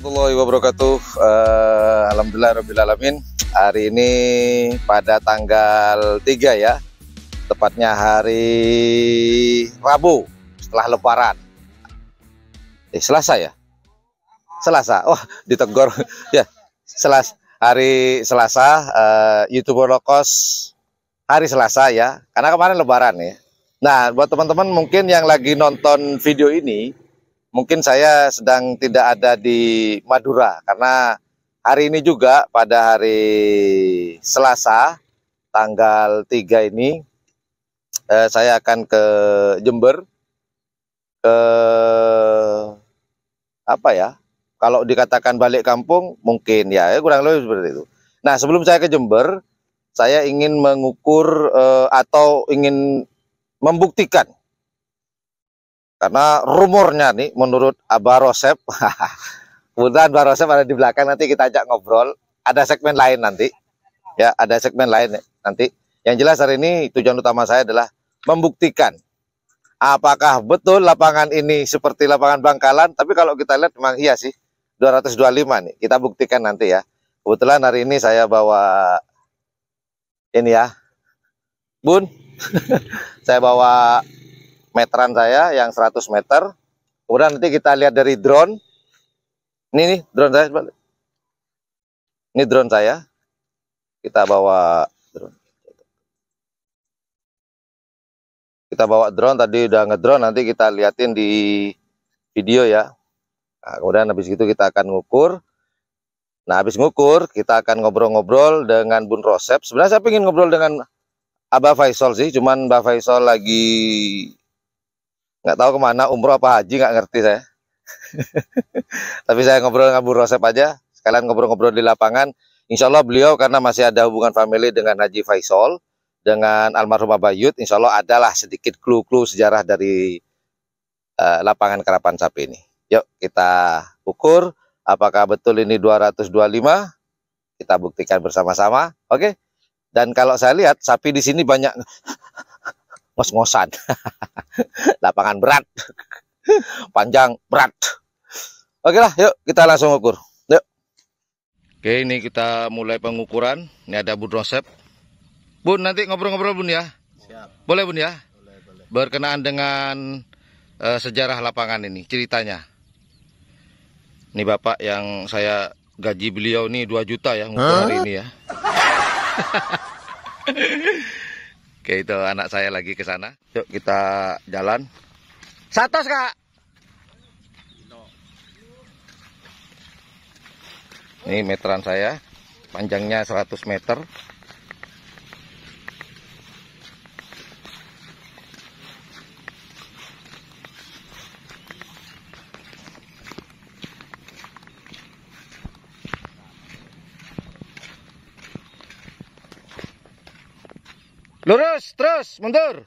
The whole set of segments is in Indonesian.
Warahmatullahi wabarakatuh. Alhamdulillahirrabbilalamin. Hari ini pada tanggal 3 ya, tepatnya hari Rabu setelah Lebaran. Selasa ya? Selasa. Wah, ditegur ya. Hari Selasa, YouTuber low cost hari Selasa ya, karena kemarin Lebaran ya. Nah, buat teman-teman mungkin yang lagi nonton video ini, mungkin saya sedang tidak ada di Madura karena hari ini juga pada hari Selasa tanggal 3 ini saya akan ke Jember, ke apa ya? Kalau dikatakan balik kampung mungkin ya, kurang lebih seperti itu. Nah, sebelum saya ke Jember, saya ingin mengukur atau ingin membuktikan. Karena rumornya nih, menurut Abah Rosep, kemudian Abah Rosep ada di belakang, nanti kita ajak ngobrol. Ada segmen lain nanti, ya, ada segmen lain nanti. Yang jelas hari ini tujuan utama saya adalah membuktikan apakah betul lapangan ini seperti lapangan Bangkalan. Tapi kalau kita lihat memang iya sih, 225 nih. Kita buktikan nanti ya. Kebetulan hari ini saya bawa ini ya, Bun. Saya bawa meteran saya yang 100 meter. Kemudian nanti kita lihat dari drone. Ini nih drone saya. Ini drone saya. Kita bawa drone. Kita bawa drone, tadi udah ngedrone, nanti kita liatin di video ya. Nah, kemudian habis itu kita akan ngukur. Nah, habis ngukur kita akan ngobrol-ngobrol dengan Bun Rosep. Sebenarnya saya pengen ngobrol dengan Abah Faisal sih, cuman Mbak Faisal lagi nggak tahu kemana, umroh apa haji, nggak ngerti saya. Tapi saya ngobrol dengan Bun Rosep aja, sekalian ngobrol-ngobrol di lapangan. Insya Allah beliau karena masih ada hubungan famili dengan Haji Faisal, dengan almarhum Abah Yud, insya Allah adalah sedikit clue-clue sejarah dari lapangan karapan sapi ini. Yuk kita ukur apakah betul ini 225, kita buktikan bersama-sama, oke? Dan kalau saya lihat sapi di sini banyak ngos-ngosan. Lapangan berat, panjang berat. Oke lah, yuk kita langsung ukur. Yuk. Oke, ini kita mulai pengukuran. Ini ada Bun Rosep. Bun, nanti ngobrol-ngobrol Bun ya. Siap. Boleh Bun ya? Boleh. Berkenaan dengan sejarah lapangan ini, ceritanya. Ini Bapak yang saya gaji beliau nih 2 juta ya ngukur hari ini ya. Oke, itu anak saya lagi ke sana. Yuk kita jalan. Satos Kak. Ini meteran saya, panjangnya 100 meter. Lurus, terus, mundur.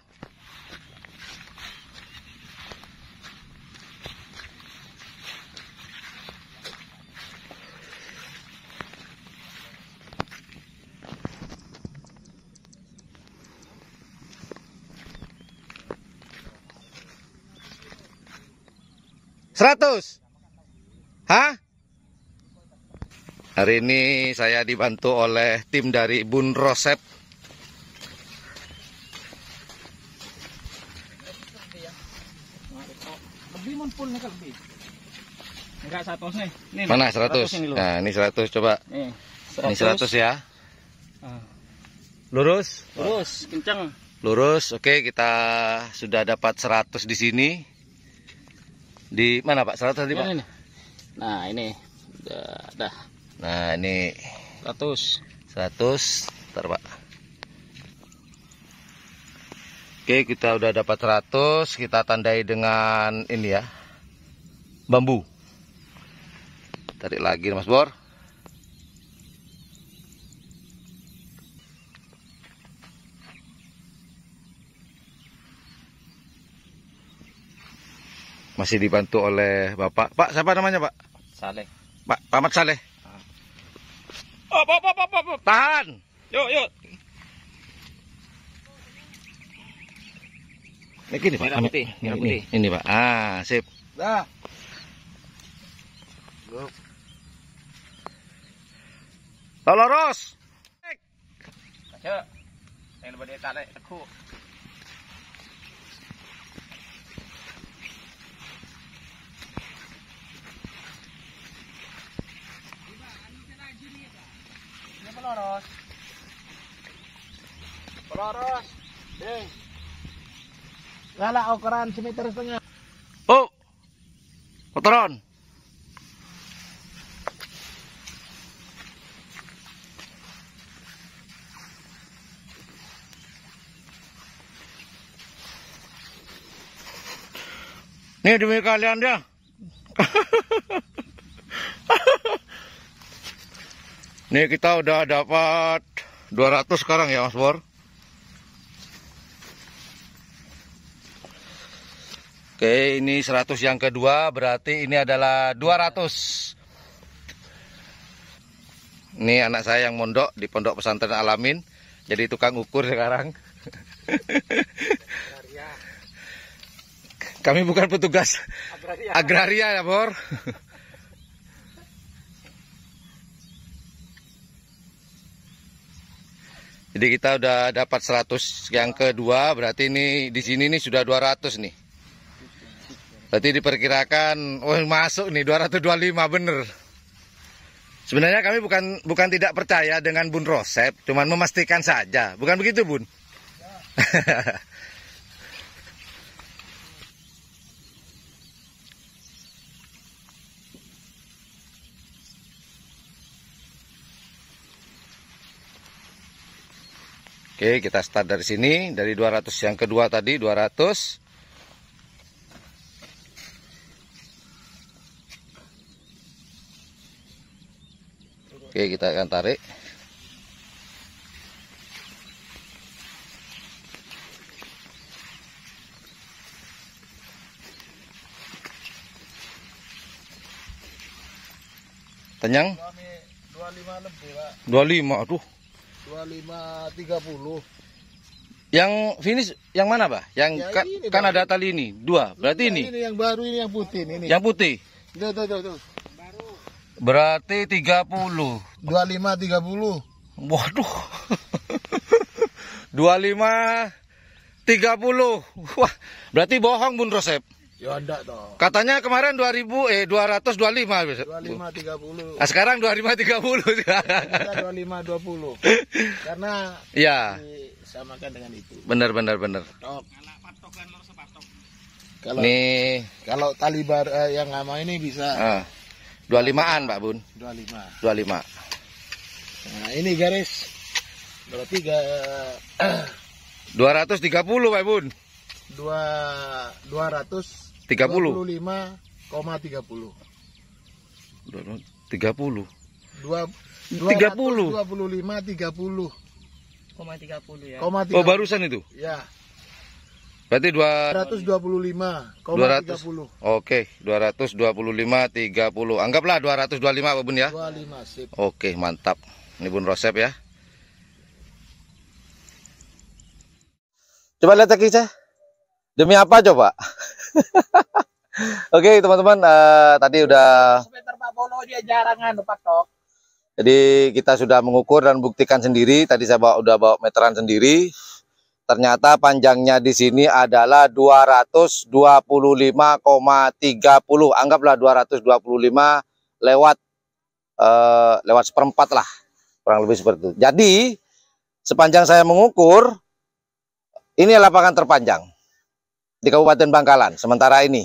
Seratus. Hah? Hari ini saya dibantu oleh tim dari Bun Rosep. Enggak 100 nih. Nih. Mana 100? Nah, ini 100 coba. Nih, 100. Ini 100 ya. Lurus? Lurus, kencang. Lurus. Oke, kita sudah dapat 100 di sini. Di mana, Pak? 100 tadi, Pak? Ini. Nah, ini. Dah. Nah, ini 100. 100. Ntar, Pak. Oke, kita udah dapat 100. Kita tandai dengan ini ya. Bambu. Tarik lagi Mas Bor. Masih dibantu oleh Bapak. Pak, siapa namanya, Pak? Saleh. Pak Ahmad Saleh. Tahan. Yuk. Ini gini, Pak. Merah putih, merah putih. Ini, Pak. Ah, sip. Dah. Lurus. Ayo. Yang lebih tarik aku. Peloros. Peloros. Ding. Lala ukuran 1,5 meter. Oh. Kotoran. Nih demi kalian dia. Nih kita udah dapat 200 sekarang ya Mas Bor. Oke, ini 100 yang kedua, berarti ini adalah 200. Ini anak saya yang mondok di Pondok Pesantren Alamin, jadi tukang ukur sekarang. Kami bukan petugas agraria ya, Bor. Jadi kita udah dapat 100 yang kedua, berarti ini di sini nih sudah 200 nih. Berarti diperkirakan, masuk nih 225 bener. Sebenarnya kami bukan tidak percaya dengan Bun Rosep, cuman memastikan saja. Bukan begitu, Bun? Ya. Oke, kita start dari sini, dari 200 yang kedua tadi, 200. Oke, kita akan tarik. Tenyang? 25 lebih, Pak. 25, aduh. 25 30. Yang finish yang mana, Pak? Yang Ya, ini, kan Pak. ada tali ini, 2. Berarti ini. Ini yang baru, ini yang putih ini. Yang putih. Tuh. Berarti 30. 25 30. Waduh. 25 30. Wah, berarti bohong Bun Rosep. Ya enggak toh. Katanya kemarin 225. 25 30. Nah, sekarang 25 30. Kita 25 20. Karena Ya, disamakan dengan itu. benar. Tok. Nih Kalau tali bar yang lama ini bisa 25-an, Pak Bun. 25. 25. Nah, ini garis berarti 230, Pak Bun. 225,30. 30. 30. 25 30. 0,30 ya. Oh, barusan itu. Ya. Berarti 225,30. Oke, 225 30. Anggaplah 225, Pak Bun ya. 25 sip. Oke, mantap. Ini Bun Rosep ya. Coba lihat kaki saya. Demi apa coba? Oke, teman-teman, tadi udah. Meter Pak Bono dia jarangan Pak Tok. Jadi kita sudah mengukur dan buktikan sendiri. Tadi saya udah bawa meteran sendiri. Ternyata panjangnya di sini adalah 225,30. Anggaplah 225 lewat seperempat lah, kurang lebih seperti itu. Jadi sepanjang saya mengukur, ini lapangan terpanjang di Kabupaten Bangkalan sementara ini.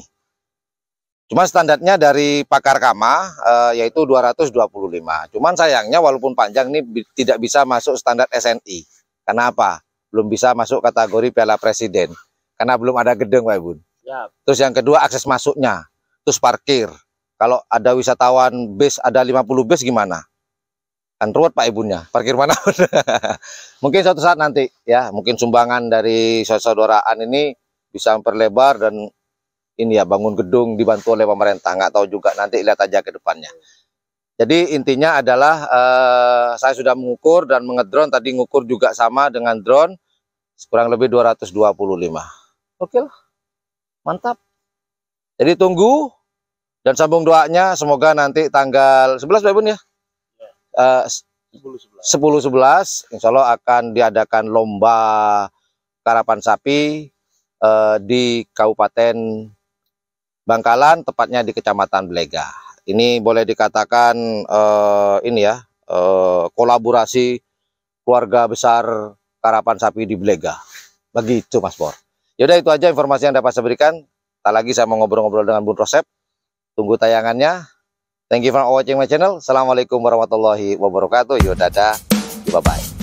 Cuma standarnya dari pakar Kama yaitu 225. Cuman sayangnya walaupun panjang ini tidak bisa masuk standar SNI. Kenapa? Belum bisa masuk kategori Piala Presiden karena belum ada gedung, Pak Bun. Ya. Terus yang kedua akses masuknya, terus parkir. Kalau ada wisatawan bus, ada 50 bus gimana? Kan ruwet Pak Ibunnya, parkir mana? Mungkin suatu saat nanti ya, mungkin sumbangan dari saudaraan ini bisa memperlebar dan ini ya bangun gedung dibantu oleh pemerintah. Nggak tahu juga, nanti lihat aja ke depannya. Jadi intinya adalah saya sudah mengukur dan mengedrone, tadi ngukur juga sama dengan drone, kurang lebih 225. Oke lah, mantap. Jadi tunggu dan sambung doanya, semoga nanti tanggal 11 Pak Bun ya. 10-11 insya Allah akan diadakan lomba karapan sapi di Kabupaten Bangkalan, tepatnya di Kecamatan Belega. Ini boleh dikatakan ini ya kolaborasi keluarga besar karapan sapi di Belega. Begitu Mas Bor. Yaudah itu aja informasi yang dapat saya berikan. Tak lagi saya mau ngobrol-ngobrol dengan Bun Rosep. Tunggu tayangannya. Thank you for watching my channel. Assalamualaikum warahmatullahi wabarakatuh. Yo dadah. Bye bye.